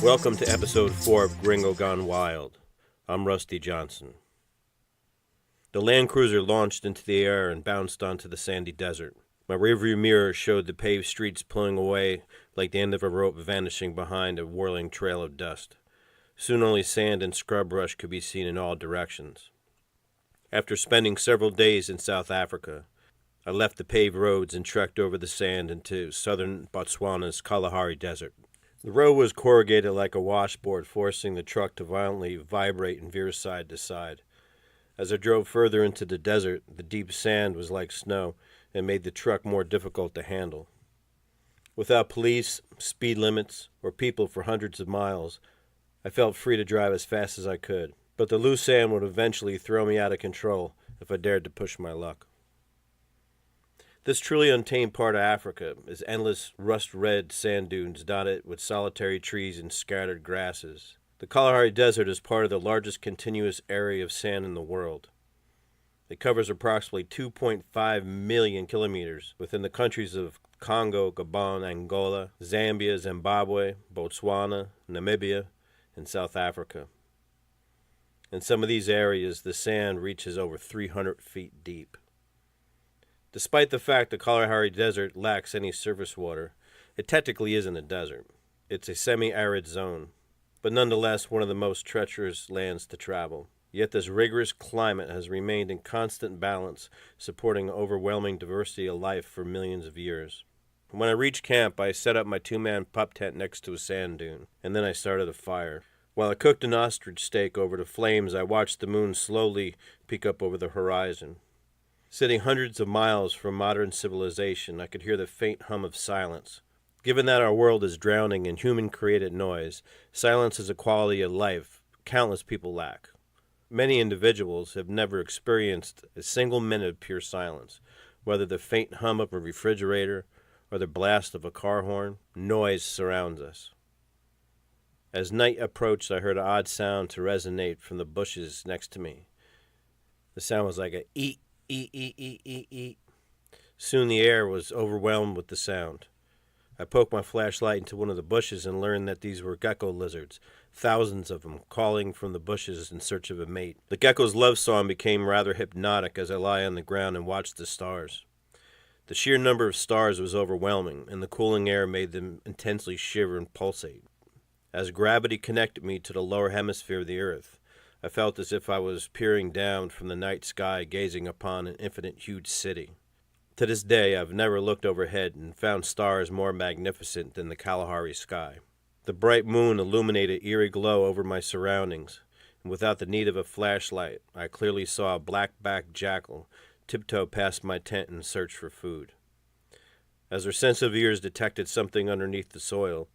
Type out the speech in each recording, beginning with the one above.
Welcome to episode 4 of Gringo Gone Wild. I'm Rusty Johnson. The Land Cruiser launched into the air and bounced onto the sandy desert. My rearview mirror showed the paved streets pulling away like the end of a rope vanishing behind a whirling trail of dust. Soon only sand and scrub brush could be seen in all directions. After spending several days in South Africa, I left the paved roads and trekked over the sand into southern Botswana's Kalahari Desert. The road was corrugated like a washboard, forcing the truck to violently vibrate and veer side to side. As I drove further into the desert, the deep sand was like snow and made the truck more difficult to handle. Without police, speed limits, or people for hundreds of miles, I felt free to drive as fast as I could. But the loose sand would eventually throw me out of control if I dared to push my luck. This truly untamed part of Africa is endless rust-red sand dunes dotted with solitary trees and scattered grasses. The Kalahari Desert is part of the largest continuous area of sand in the world. It covers approximately 2.5 million kilometers within the countries of Congo, Gabon, Angola, Zambia, Zimbabwe, Botswana, Namibia, and South Africa. In some of these areas, the sand reaches over 300 feet deep. Despite the fact the Kalahari Desert lacks any surface water, it technically isn't a desert. It's a semi-arid zone, but nonetheless one of the most treacherous lands to travel. Yet this rigorous climate has remained in constant balance, supporting overwhelming diversity of life for millions of years. When I reached camp, I set up my 2-man pup tent next to a sand dune, and then I started a fire. While I cooked an ostrich steak over the flames, I watched the moon slowly peek up over the horizon. Sitting hundreds of miles from modern civilization, I could hear the faint hum of silence. Given that our world is drowning in human-created noise, silence is a quality of life countless people lack. Many individuals have never experienced a single minute of pure silence, whether the faint hum of a refrigerator or the blast of a car horn. Noise surrounds us. As night approached, I heard an odd sound to resonate from the bushes next to me. The sound was like a eat. Eat. Soon the air was overwhelmed with the sound. I poked my flashlight into one of the bushes and learned that these were gecko lizards, thousands of them calling from the bushes in search of a mate. The gecko's love song became rather hypnotic as I lay on the ground and watched the stars. The sheer number of stars was overwhelming, and the cooling air made them intensely shiver and pulsate. As gravity connected me to the lower hemisphere of the earth, I felt as if I was peering down from the night sky, gazing upon an infinite huge city. To this day, I've never looked overhead and found stars more magnificent than the Kalahari sky. The bright moon illuminated eerie glow over my surroundings, and without the need of a flashlight, I clearly saw a black-backed jackal tiptoe past my tent in search for food. As her sensitive ears detected something underneath the soil,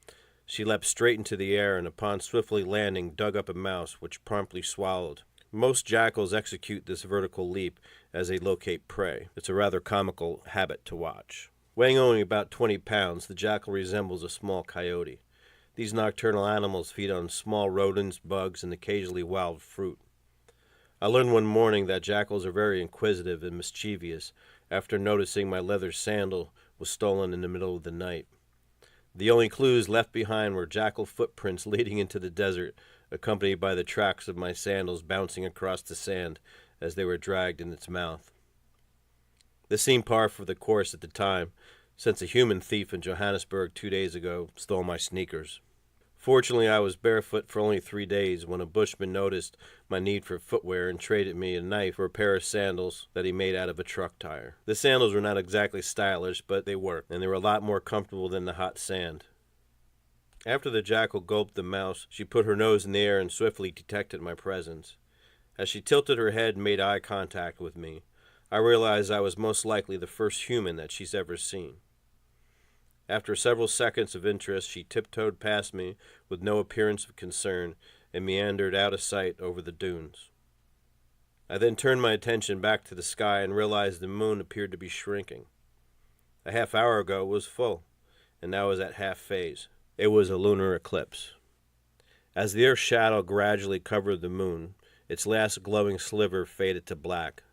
she leapt straight into the air and upon swiftly landing dug up a mouse, which promptly swallowed. Most jackals execute this vertical leap as they locate prey. It's a rather comical habit to watch. Weighing only about 20 pounds, the jackal resembles a small coyote. These nocturnal animals feed on small rodents, bugs, and occasionally wild fruit. I learned one morning that jackals are very inquisitive and mischievous after noticing my leather sandal was stolen in the middle of the night. The only clues left behind were jackal footprints leading into the desert, accompanied by the tracks of my sandals bouncing across the sand as they were dragged in its mouth. This seemed par for the course at the time, since a human thief in Johannesburg 2 days ago stole my sneakers. Fortunately, I was barefoot for only 3 days when a bushman noticed my need for footwear and traded me a knife for a pair of sandals that he made out of a truck tire. The sandals were not exactly stylish, but they worked, and they were a lot more comfortable than the hot sand. After the jackal gulped the mouse, she put her nose in the air and swiftly detected my presence. As she tilted her head and made eye contact with me, I realized I was most likely the first human that she's ever seen. After several seconds of interest, she tiptoed past me with no appearance of concern and meandered out of sight over the dunes. I then turned my attention back to the sky and realized the moon appeared to be shrinking. A half hour ago it was full, and now it was at half phase. It was a lunar eclipse. As the Earth's shadow gradually covered the moon, its last glowing sliver faded to black,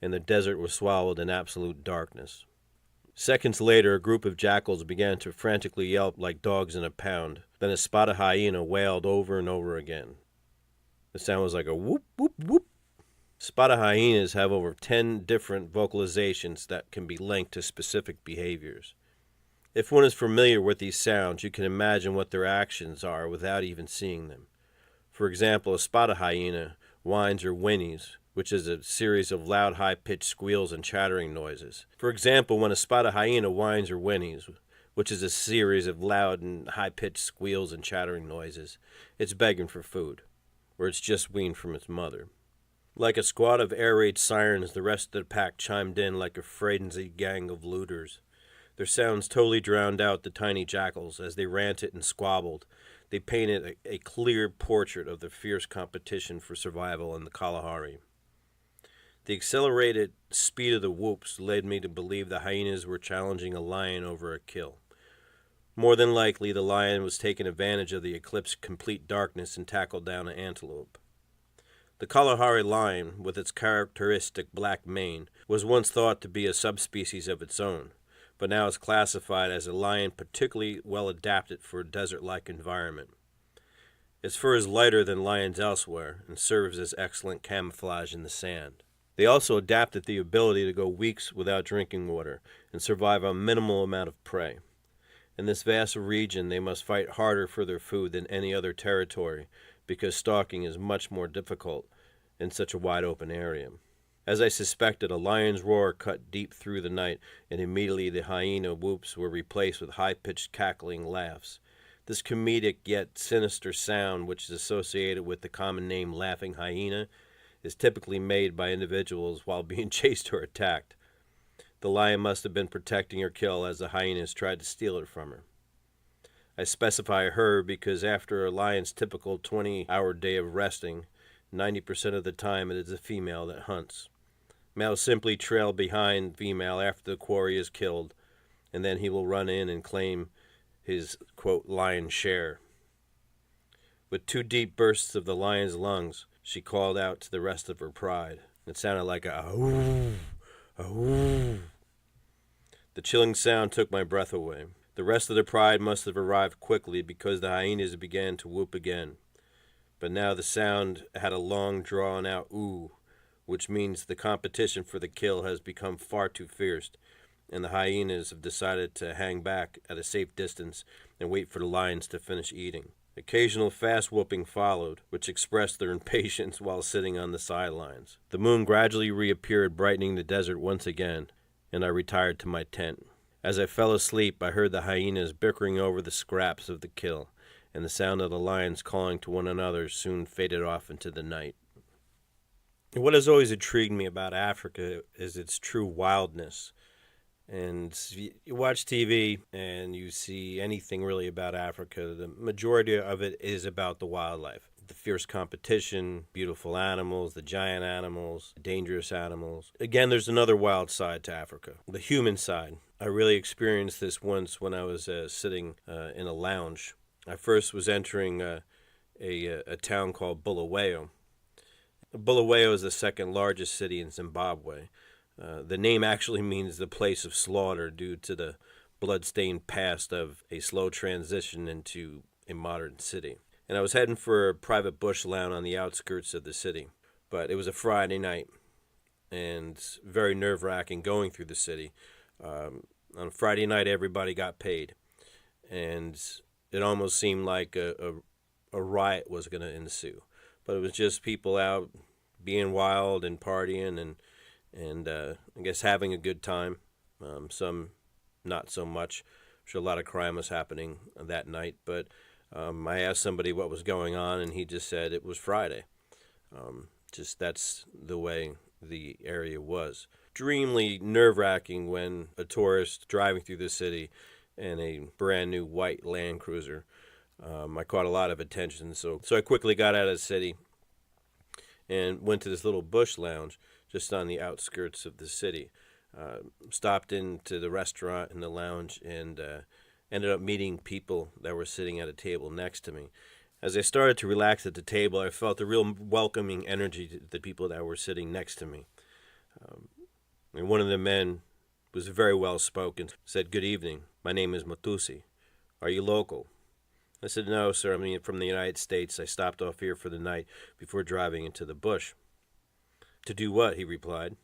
and the desert was swallowed in absolute darkness. Seconds later, a group of jackals began to frantically yelp like dogs in a pound. Then a spotted hyena wailed over and over again. The sound was like a whoop, whoop, whoop. Spotted hyenas have over 10 different vocalizations that can be linked to specific behaviors. If one is familiar with these sounds, you can imagine what their actions are without even seeing them. For example, a spotted hyena whines or whinnies, which is a series of loud, high-pitched squeals and chattering noises. For example, when a spotted hyena whines or whinnies, which is a series of loud and high-pitched squeals and chattering noises, it's begging for food, or it's just weaned from its mother. Like a squad of air raid sirens, the rest of the pack chimed in like a frenzied gang of looters. Their sounds totally drowned out the tiny jackals as they ranted and squabbled. They painted a clear portrait of the fierce competition for survival in the Kalahari. The accelerated speed of the whoops led me to believe the hyenas were challenging a lion over a kill. More than likely, the lion was taking advantage of the eclipse's complete darkness and tackled down an antelope. The Kalahari lion, with its characteristic black mane, was once thought to be a subspecies of its own, but now is classified as a lion particularly well adapted for a desert-like environment. Its fur is lighter than lions elsewhere and serves as excellent camouflage in the sand. They also adapted the ability to go weeks without drinking water and survive on a minimal amount of prey. In this vast region, they must fight harder for their food than any other territory because stalking is much more difficult in such a wide open area. As I suspected, a lion's roar cut deep through the night, and immediately the hyena whoops were replaced with high-pitched cackling laughs. This comedic yet sinister sound, which is associated with the common name laughing hyena, is typically made by individuals while being chased or attacked. The lion must have been protecting her kill as the hyenas tried to steal it from her. I specify her because after a lion's typical 20-hour day of resting, 90% of the time it is the female that hunts. Males simply trail behind female after the quarry is killed, and then he will run in and claim his, quote, lion's share. With 2 deep bursts of the lion's lungs, she called out to the rest of her pride. It sounded like a ahoo, ahoo. The chilling sound took my breath away. The rest of the pride must have arrived quickly because the hyenas began to whoop again. But now the sound had a long, drawn-out ooh, which means the competition for the kill has become far too fierce, and the hyenas have decided to hang back at a safe distance and wait for the lions to finish eating. Occasional fast whooping followed, which expressed their impatience while sitting on the sidelines. The moon gradually reappeared, brightening the desert once again, and I retired to my tent. As I fell asleep, I heard the hyenas bickering over the scraps of the kill, and the sound of the lions calling to one another soon faded off into the night. What has always intrigued me about Africa is its true wildness. And you watch TV and you see anything really about Africa, the majority of it is about the wildlife. The fierce competition, beautiful animals, the giant animals, dangerous animals. Again, there's another wild side to Africa, the human side. I really experienced this once when I was sitting in a lounge. I first was entering a town called Bulawayo. Bulawayo is the second largest city in Zimbabwe. The name actually means the place of slaughter due to the blood-stained past of a slow transition into a modern city. And I was heading for a private bush lounge on the outskirts of the city. But it was a Friday night and very nerve-wracking going through the city. On Friday night, everybody got paid. And it almost seemed like a riot was going to ensue. But it was just people out being wild and partying and I guess having a good time. Some not so much. I'm sure a lot of crime was happening that night. But I asked somebody what was going on, and he just said it was Friday. Just that's the way the area was. Extremely nerve-wracking when a tourist driving through the city in a brand new white Land Cruiser. I caught a lot of attention, so I quickly got out of the city and went to this little bush lounge just on the outskirts of the city. Stopped into the restaurant and the lounge and ended up meeting people that were sitting at a table next to me. As I started to relax at the table, I felt a real welcoming energy to the people that were sitting next to me. And one of the men was very well spoken, said, "Good evening. My name is Matusi. Are you local?" I said, "No, sir. I'm from the United States. I stopped off here for the night before driving into the bush." "To do what?" he replied.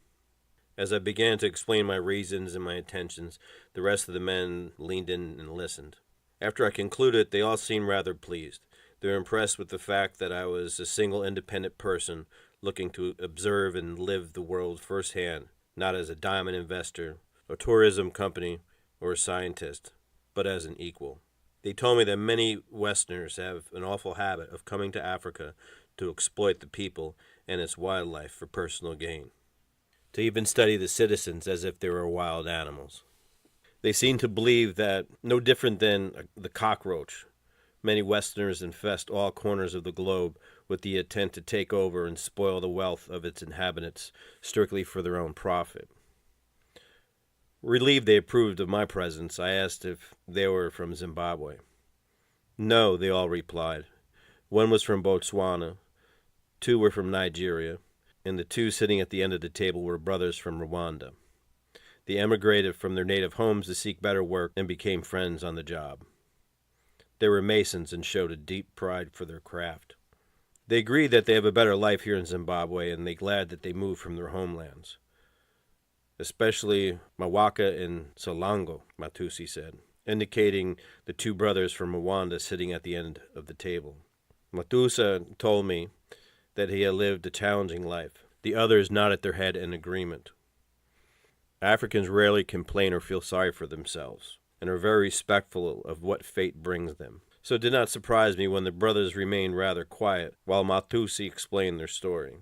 As I began to explain my reasons and my intentions, the rest of the men leaned in and listened. After I concluded, they all seemed rather pleased. They were impressed with the fact that I was a single independent person looking to observe and live the world firsthand, not as a diamond investor, a tourism company, or a scientist, but as an equal. They told me that many Westerners have an awful habit of coming to Africa to exploit the people and its wildlife for personal gain, to even study the citizens as if they were wild animals. They seem to believe that, no different than the cockroach, many Westerners infest all corners of the globe with the intent to take over and spoil the wealth of its inhabitants strictly for their own profit. Relieved they approved of my presence, I asked if they were from Zimbabwe. "No," they all replied. One was from Botswana, two were from Nigeria, and the two sitting at the end of the table were brothers from Rwanda. They emigrated from their native homes to seek better work and became friends on the job. They were Masons and showed a deep pride for their craft. They agreed that they have a better life here in Zimbabwe, and they're glad that they moved from their homelands. "Especially Mawaka and Solango," Matusi said, indicating the two brothers from Rwanda sitting at the end of the table. Matusa told me that he had lived a challenging life. The others nodded their head in agreement. Africans rarely complain or feel sorry for themselves, and are very respectful of what fate brings them. So it did not surprise me when the brothers remained rather quiet while Matusi explained their story.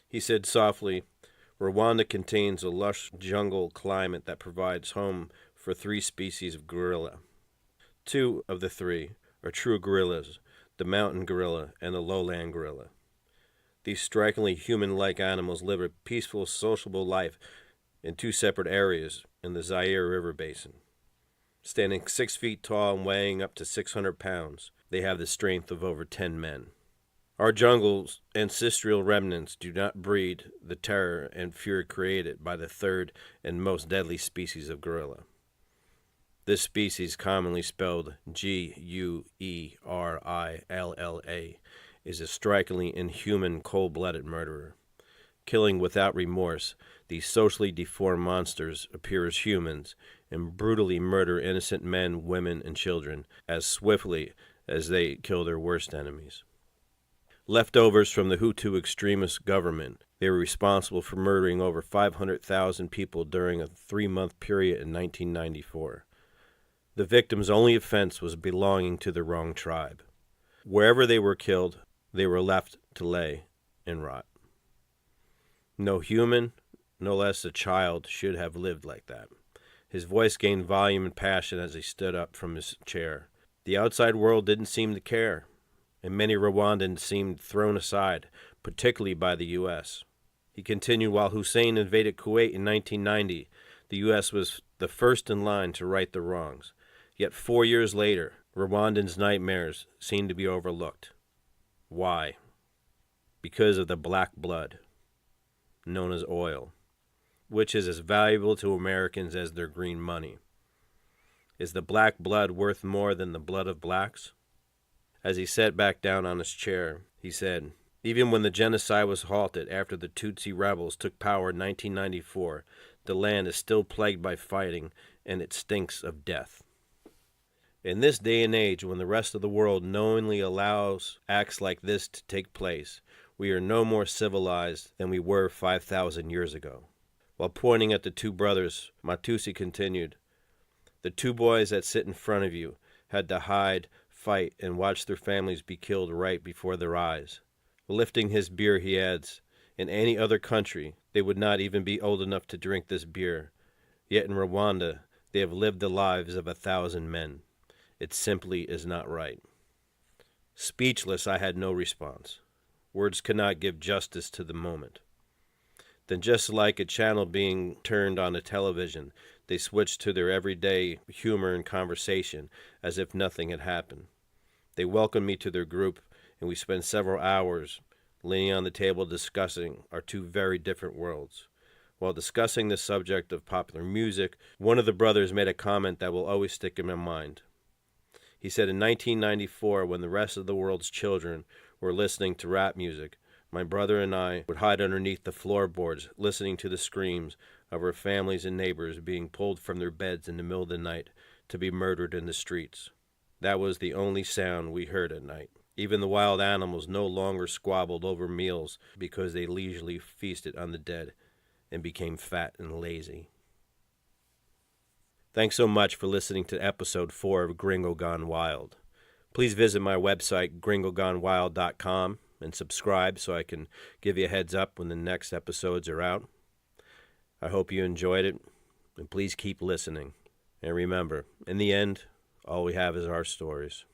He said softly, "Rwanda contains a lush jungle climate that provides home for 3 species of gorilla. 2 of the 3 are true gorillas, the mountain gorilla and the lowland gorilla. These strikingly human-like animals live a peaceful, sociable life in 2 separate areas in the Zaire River Basin. Standing 6 feet tall and weighing up to 600 pounds, they have the strength of over 10 men. Our jungle's ancestral remnants do not breed the terror and fear created by the 3rd and most deadly species of gorilla. This species, commonly spelled Guerilla, is a strikingly inhuman, cold-blooded murderer. Killing without remorse, these socially deformed monsters appear as humans and brutally murder innocent men, women, and children as swiftly as they kill their worst enemies. Leftovers from the Hutu extremist government, they were responsible for murdering over 500,000 people during a 3-month period in 1994. The victims' only offense was belonging to the wrong tribe. Wherever they were killed, they were left to lay and rot. No human, no less a child, should have lived like that." His voice gained volume and passion as he stood up from his chair. The outside world didn't seem to care, and many Rwandans seemed thrown aside, particularly by the U.S. He continued, "While Hussein invaded Kuwait in 1990, the U.S. was the first in line to right the wrongs. Yet 4 years later, Rwandans' nightmares seem to be overlooked. Why? Because of the black blood, known as oil, which is as valuable to Americans as their green money. Is the black blood worth more than the blood of blacks?" As he sat back down on his chair, he said, "Even when the genocide was halted after the Tutsi rebels took power in 1994, the land is still plagued by fighting, and it stinks of death. In this day and age, when the rest of the world knowingly allows acts like this to take place, we are no more civilized than we were 5,000 years ago." While pointing at the 2 brothers, Matusi continued, "The 2 boys that sit in front of you had to hide, fight, and watch their families be killed right before their eyes." Lifting his beer, he adds, "In any other country, they would not even be old enough to drink this beer. Yet in Rwanda, they have lived the lives of 1,000 men. It simply is not right." Speechless, I had no response. Words could not give justice to the moment. Then, just like a channel being turned on a television, they switched to their everyday humor and conversation as if nothing had happened. They welcomed me to their group, and we spent several hours leaning on the table discussing our 2 very different worlds. While discussing the subject of popular music, one of the brothers made a comment that will always stick in my mind. He said, in 1994, when the rest of the world's children were listening to rap music, my brother and I would hide underneath the floorboards, listening to the screams of our families and neighbors being pulled from their beds in the middle of the night to be murdered in the streets. That was the only sound we heard at night. Even the wild animals no longer squabbled over meals because they leisurely feasted on the dead and became fat and lazy. Thanks so much for listening to episode 4 of Gringo Gone Wild. Please visit my website, gringogonewild.com, and subscribe so I can give you a heads up when the next episodes are out. I hope you enjoyed it, and please keep listening. And remember, in the end, all we have is our stories.